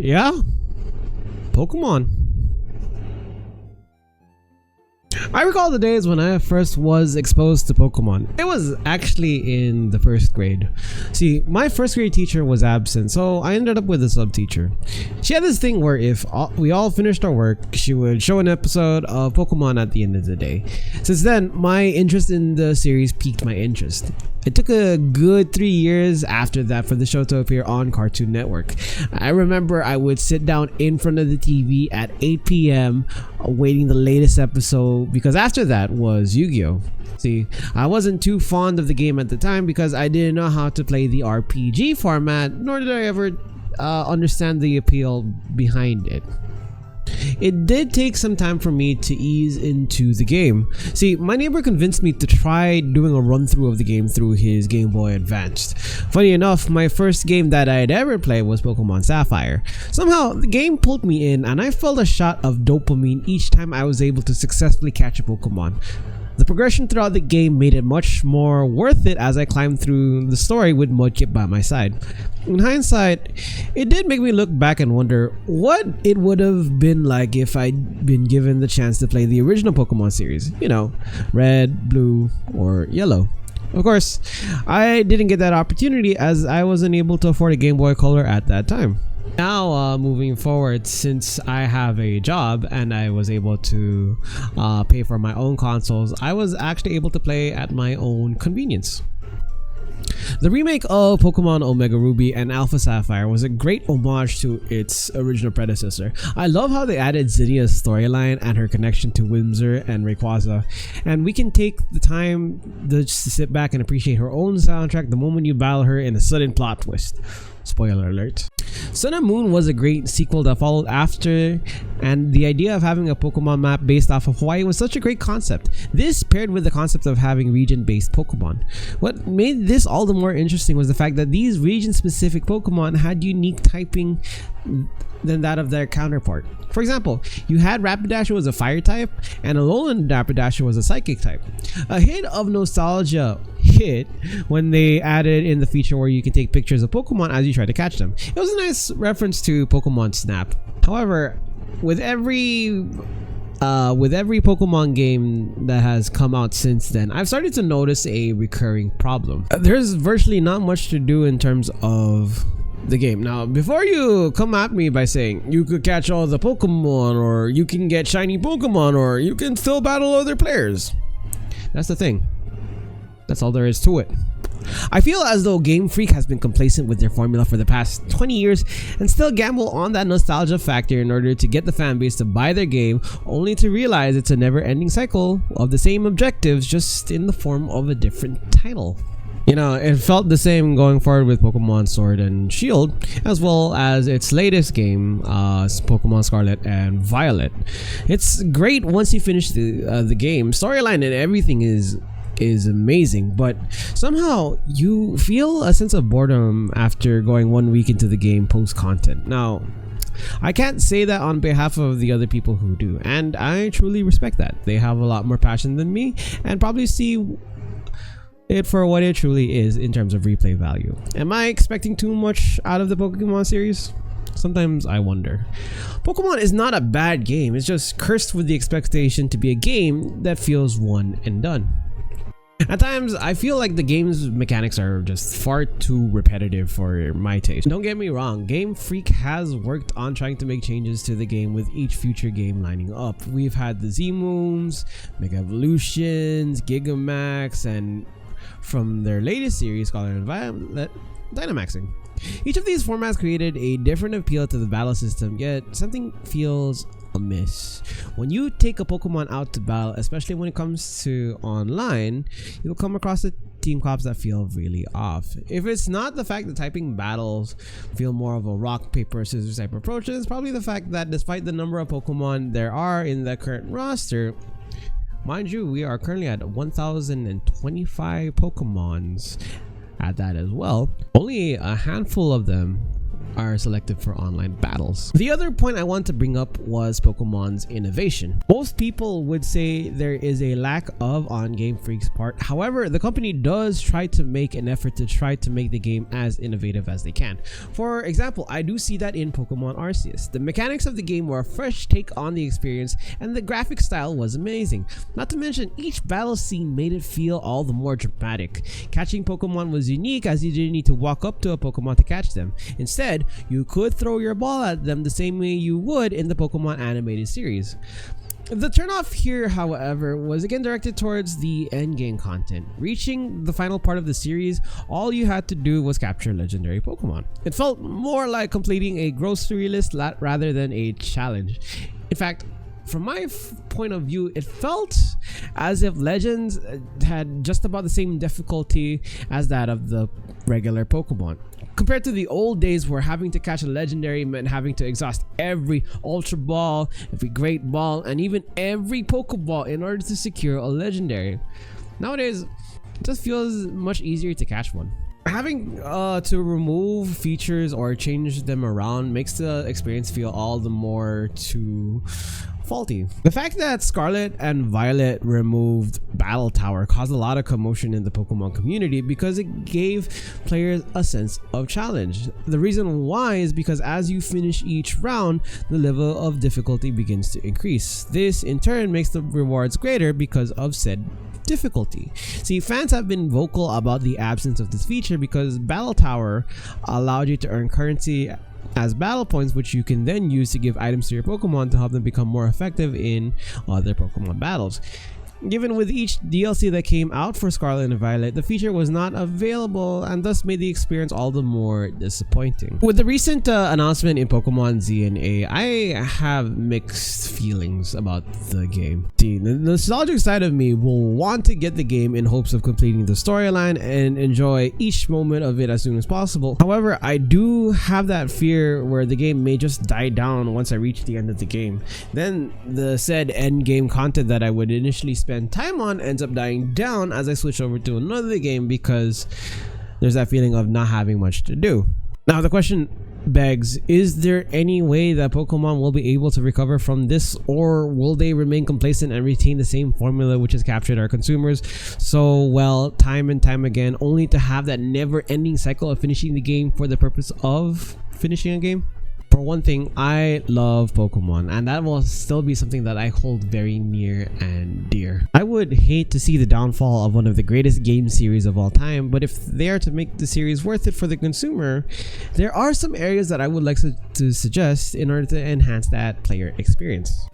Yeah, Pokemon. I recall the days when I first was exposed to Pokemon. It was actually in the first grade. See, my first grade teacher was absent, so I ended up with a sub teacher. She had this thing where if we all finished our work, she would show an episode of Pokemon at the end of the day. Since then, my interest in the series piqued my interest. It took a good 3 years after that for the show to appear on Cartoon Network. I remember I would sit down in front of the TV at 8 p.m. awaiting the latest episode, because after that was Yu-Gi-Oh! See, I wasn't too fond of the game at the time because I didn't know how to play the RPG format, nor did I ever understand the appeal behind it. It did take some time for me to ease into the game. See, my neighbor convinced me to try doing a run through of the game through his Game Boy Advanced. Funny enough, my first game that I had ever played was Pokemon Sapphire. Somehow, the game pulled me in and I felt a shot of dopamine each time I was able to successfully catch a Pokemon. The progression throughout the game made it much more worth it as I climbed through the story with Mudkip by my side. In hindsight, it did make me look back and wonder what it would have been like if I'd been given the chance to play the original Pokemon series. You know, Red, Blue, or Yellow. Of course, I didn't get that opportunity as I wasn't able to afford a Game Boy Color at that time. Now, moving forward, since I have a job and I was able to pay for my own consoles, I was actually able to play at my own convenience. The remake of Pokemon Omega Ruby and Alpha Sapphire was a great homage to its original predecessor. I love how they added Zinnia's storyline and her connection to Whimsir and Rayquaza, and we can take the time to just sit back and appreciate her own soundtrack the moment you battle her in a sudden plot twist. Spoiler alert. Sun and Moon was a great sequel that followed after, and the idea of having a Pokemon map based off of Hawaii was such a great concept. This paired with the concept of having region-based Pokemon. What made this all the more interesting was the fact that these region-specific Pokemon had unique typing than that of their counterpart. For example, you had Rapidash was a fire type and Alolan Rapidash was a psychic type. A hit of nostalgia hit when they added in the feature where you can take pictures of Pokemon as you try to catch them. It was a nice reference to Pokemon Snap. However, with every Pokemon game that has come out since then, I've started to notice a recurring problem. There's virtually not much to do in terms of the game. Now, before you come at me by saying you could catch all the Pokemon, or you can get shiny Pokemon, or you can still battle other players, that's the thing. That's all there is to it. I feel as though Game Freak has been complacent with their formula for the past 20 years and still gamble on that nostalgia factor in order to get the fanbase to buy their game, only to realize it's a never-ending cycle of the same objectives, just in the form of a different title. You know, it felt the same going forward with Pokemon Sword and Shield, as well as its latest game, Pokemon Scarlet and Violet. It's great once you finish the game. Storyline and everything is amazing, but somehow you feel a sense of boredom after going 1 week into the game post content. Now, I can't say that on behalf of the other people who do, and I truly respect that. They have a lot more passion than me and probably see it for what it truly is in terms of replay value. Am I expecting too much out of the Pokemon series? Sometimes I wonder. Pokemon is not a bad game, it's just cursed with the expectation to be a game that feels one and done. At times, I feel like the game's mechanics are just far too repetitive for my taste. Don't get me wrong, Game Freak has worked on trying to make changes to the game with each future game lining up. We've had the Z-Moons, Mega Evolutions, Gigamax, and from their latest series, Scarlet and Violet, Dynamaxing. Each of these formats created a different appeal to the battle system, yet something feels amiss. When you take a Pokemon out to battle, especially when it comes to online, you'll come across the team cops that feel really off. If it's not the fact that typing battles feel more of a rock, paper, scissors type approach, it's probably the fact that despite the number of Pokemon there are in the current roster, mind you, we are currently at 1,025 Pokemons at that as well. Only a handful of them are selected for online battles. The other point I want to bring up was Pokemon's innovation. Most people would say there is a lack of on-game freaks part. However, the company does try to make an effort to try to make the game as innovative as they can. For example, I do see that in Pokemon Arceus. The mechanics of the game were a fresh take on the experience, and the graphic style was amazing. Not to mention, each battle scene made it feel all the more dramatic. Catching Pokemon was unique, as you didn't need to walk up to a Pokemon to catch them. Instead, you could throw your ball at them the same way you would in the Pokemon animated series. The turnoff here, however, was again directed towards the endgame content. Reaching the final part of the series, all you had to do was capture legendary Pokemon. It felt more like completing a grocery list rather than a challenge. In fact, from my point of view, it felt as if Legends had just about the same difficulty as that of the regular Pokemon. Compared to the old days where having to catch a legendary meant having to exhaust every Ultra Ball, every Great Ball, and even every Pokeball in order to secure a legendary. Nowadays, it just feels much easier to catch one. Having to remove features or change them around makes the experience feel all the more too faulty. The fact that Scarlet and Violet removed Battle Tower caused a lot of commotion in the Pokemon community because it gave players a sense of challenge. The reason why is because as you finish each round, the level of difficulty begins to increase. This in turn makes the rewards greater because of said difficulty. See, fans have been vocal about the absence of this feature because Battle Tower allowed you to earn currency as battle points, which you can then use to give items to your Pokemon to help them become more effective in other Pokemon battles. Given with each DLC that came out for Scarlet and Violet, the feature was not available and thus made the experience all the more disappointing. With the recent announcement in Pokemon ZNA, I have mixed feelings about the game. See, the nostalgic side of me will want to get the game in hopes of completing the storyline and enjoy each moment of it as soon as possible. However, I do have that fear where the game may just die down once I reach the end of the game. Then the said end game content that I would initially spend time on ends up dying down as I switch over to another game because there's that feeling of not having much to do. Now the question begs, is there any way that Pokemon will be able to recover from this, or will they remain complacent and retain the same formula which has captured our consumers so well time and time again, only to have that never-ending cycle of finishing the game for the purpose of finishing a game? For one thing, I love Pokemon, and that will still be something that I hold very near and dear. I would hate to see the downfall of one of the greatest game series of all time, but if they are to make the series worth it for the consumer, there are some areas that I would like to suggest in order to enhance that player experience.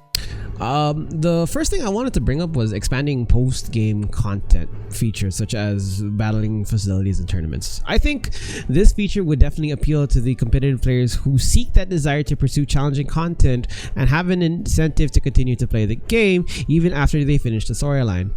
The first thing I wanted to bring up was expanding post-game content features such as battling facilities and tournaments. I think this feature would definitely appeal to the competitive players who seek that desire to pursue challenging content and have an incentive to continue to play the game even after they finish the storyline.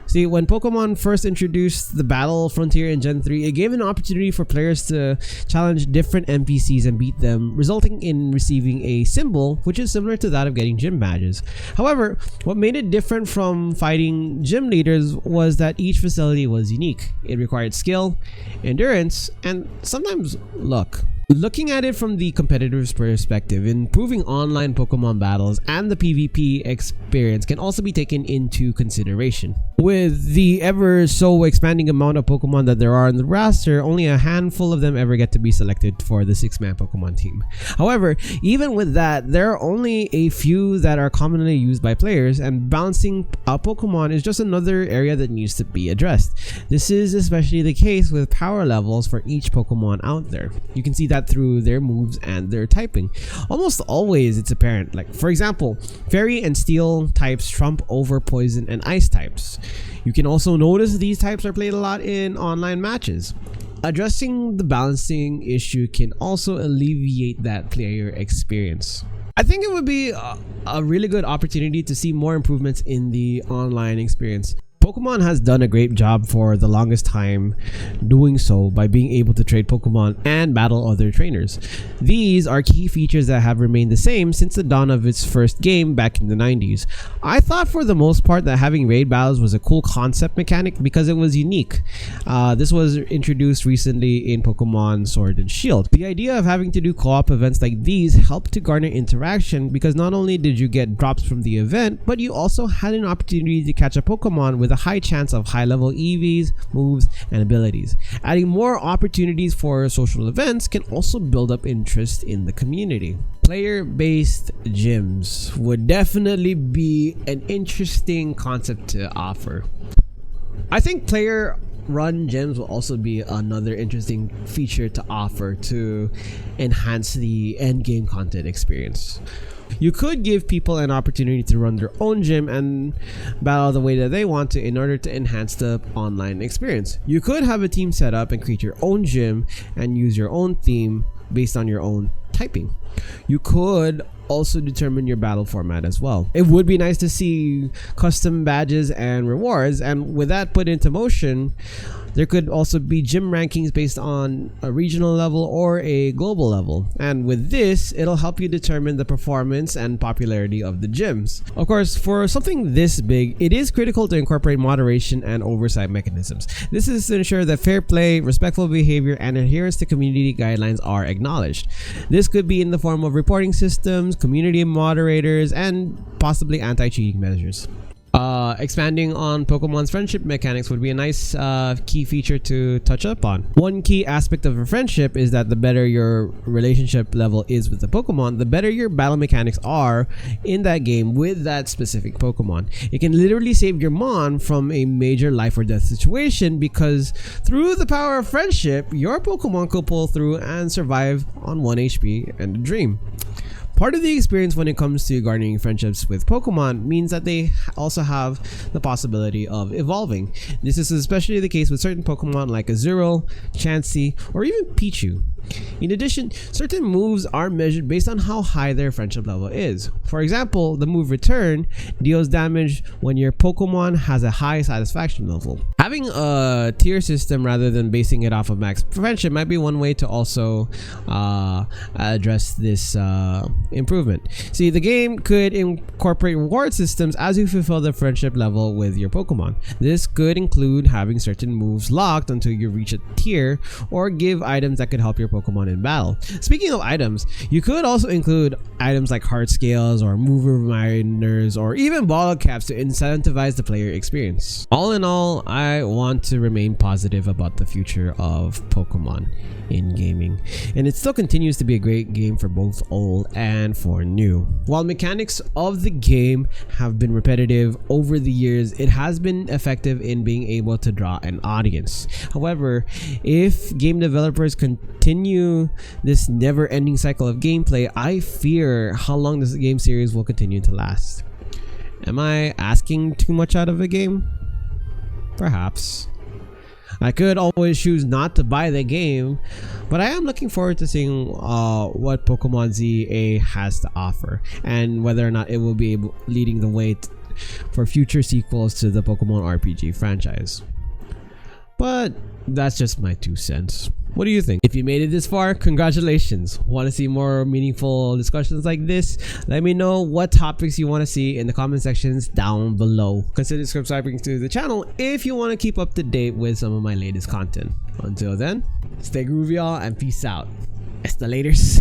See, when Pokemon first introduced the Battle Frontier in Gen 3, it gave an opportunity for players to challenge different NPCs and beat them, resulting in receiving a symbol, which is similar to that of getting gym badges. However, what made it different from fighting gym leaders was that each facility was unique. It required skill, endurance, and sometimes luck. Looking at it from the competitor's perspective, improving online Pokemon battles and the PvP experience can also be taken into consideration. With the ever so expanding amount of Pokemon that there are in the roster, only a handful of them ever get to be selected for the 6-man Pokemon team. However, even with that, there are only a few that are commonly used by players, and balancing a Pokemon is just another area that needs to be addressed. This is especially the case with power levels for each Pokemon out there. You can see that through their moves and their typing. Almost always it's apparent. Like, for example, Fairy and Steel types trump over Poison and Ice types. You can also notice these types are played a lot in online matches. Addressing the balancing issue can also alleviate that player experience. I think it would be a really good opportunity to see more improvements in the online experience. Pokemon has done a great job for the longest time doing so by being able to trade Pokemon and battle other trainers. These are key features that have remained the same since the dawn of its first game back in the 90s. I thought for the most part that having raid battles was a cool concept mechanic because it was unique. This was introduced recently in Pokemon Sword and Shield. The idea of having to do co-op events like these helped to garner interaction because not only did you get drops from the event, but you also had an opportunity to catch a Pokemon with a high chance of high-level EVs, moves, and abilities. Adding more opportunities for social events can also build up interest in the community. Player-based gyms would definitely be an interesting concept to offer. I think player-run gyms will also be another interesting feature to offer to enhance the endgame content experience. You could give people an opportunity to run their own gym and battle the way that they want to in order to enhance the online experience. You could have a team set up and create your own gym and use your own theme based on your own typing. You could also determine your battle format as well. It would be nice to see custom badges and rewards, and with that put into motion, there could also be gym rankings based on a regional level or a global level. And with this, it'll help you determine the performance and popularity of the gyms. Of course, for something this big, it is critical to incorporate moderation and oversight mechanisms. This is to ensure that fair play, respectful behavior, and adherence to community guidelines are acknowledged. This could be in the form of reporting systems, community moderators, and possibly anti-cheating measures. Expanding on Pokemon's friendship mechanics would be a nice key feature to touch up on. One key aspect of a friendship is that the better your relationship level is with the Pokemon, the better your battle mechanics are in that game with that specific Pokemon. It can literally save your Mon from a major life or death situation because through the power of friendship, your Pokemon could pull through and survive on 1 HP and a dream. Part of the experience when it comes to garnering friendships with Pokemon means that they also have the possibility of evolving. This is especially the case with certain Pokemon like Azurill, Chansey, or even Pichu. In addition, certain moves are measured based on how high their friendship level is. For example, the move Return deals damage when your Pokemon has a high satisfaction level. Having a tier system rather than basing it off of max friendship might be one way to also address this improvement. See, the game could incorporate reward systems as you fulfill the friendship level with your Pokemon. This could include having certain moves locked until you reach a tier, or give items that could help your Pokemon in battle. Speaking of items, you could also include items like heart scales or move reminders or even bottle caps to incentivize the player experience. All in all, I want to remain positive about the future of Pokemon in gaming, and it still continues to be a great game for both old and for new. While mechanics of the game have been repetitive over the years, it has been effective in being able to draw an audience. However, if game developers continue this never-ending cycle of gameplay, I fear how long this game series will continue to last. Am I asking too much out of a game? Perhaps. I could always choose not to buy the game, but I am looking forward to seeing what Pokemon ZA has to offer and whether or not it will be leading the way for future sequels to the Pokemon RPG franchise. But that's just my 2 cents. What do you think? If you made it this far, congratulations. Want to see more meaningful discussions like this? Let me know what topics you want to see in the comment sections down below. Consider subscribing to the channel if you want to keep up to date with some of my latest content. Until then, stay groovy y'all and peace out. Estalators.